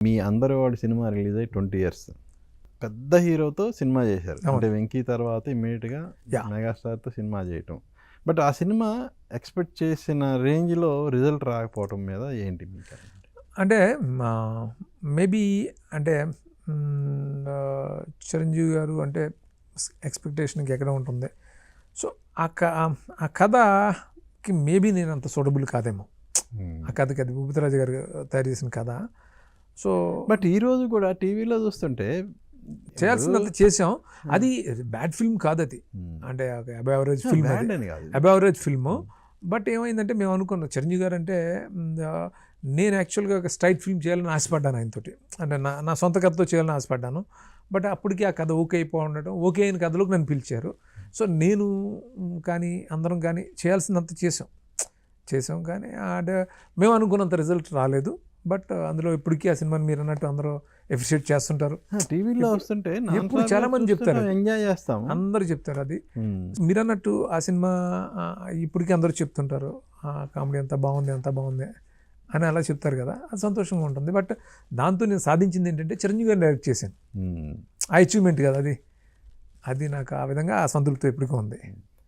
మీ అందరి వాడు cinema release అయ్యి 20 ఇయర్స్. పెద్ద హీరోతో సినిమా చేశారు. అంటే వెంకీ తర్వాత ఇమ్మీడియట్‌గా మెగాస్టార్‌తో సినిమా చేయటం. బట్ ఆ సినిమా ఎక్స్‌పెక్ట్ చేసిన రేంజ్‌లో రిజల్ట్ రాకపోవటం మీద ఏంటి మీకు? అంటే మేబీ అంటే చిరంజీవి గారు అంటే ఎక్స్పెక్టేషన్కి ఎక్కడ ఉంటుంది. సో ఆ కథకి మేబీ నేను అంత సూటబుల్ కాదేమో. ఆ కథకి అది భూపతిరాజు గారు తయారు చేసిన కథ. సో బట్ ఈరోజు కూడా టీవీలో చూస్తుంటే చేయాల్సిందంత చేసాం. అది బ్యాడ్ ఫిల్మ్ కాదు అది. అంటే above average film, above average film. But ఏమైందంటే మేము అనుకున్నాం చిరంజీవి గారు అంటే నేను యాక్చువల్గా ఒక స్ట్రైట్ ఫిల్మ్ చేయాలని ఆశపడ్డాను ఆయనతోటి. అంటే నా సొంత కథతో చేయాలని ఆశపడ్డాను. బట్ అప్పటికి ఆ కథ ఓకే అయిపో ఉండటం, ఓకే అయిన కథలోకి నన్ను పిలిచారు. సో నేను కానీ అందరం కానీ చేయాల్సిందంత చేసాం కానీ అంటే మేము అనుకున్నంత రిజల్ట్ రాలేదు. బట్ అందులో ఇప్పటికీ ఆ సినిమాని మీరు అన్నట్టు అందరూ ఎఫిషియేట్ చేస్తుంటారు. టీవీలో వస్తుంటే ఇప్పుడు చాలా మంది చెప్తారు, ఎంజాయ్ చేస్తాం, అందరూ చెప్తారు. అది మీరు అన్నట్టు ఆ సినిమా ఇప్పటికీ అందరూ చెప్తుంటారు కామెడీ అంతా బాగుంది అని అలా చెప్తారు కదా, అది సంతోషంగా ఉంటుంది. బట్ దాంతో నేను సాధించింది ఏంటంటే చిరంజీవి గారిని డైరెక్ట్ చేశాను. ఆ అచీవ్మెంట్ కదా అది నాకు ఆ విధంగా ఆ సంతృప్తి ఎప్పటికీ ఉంది.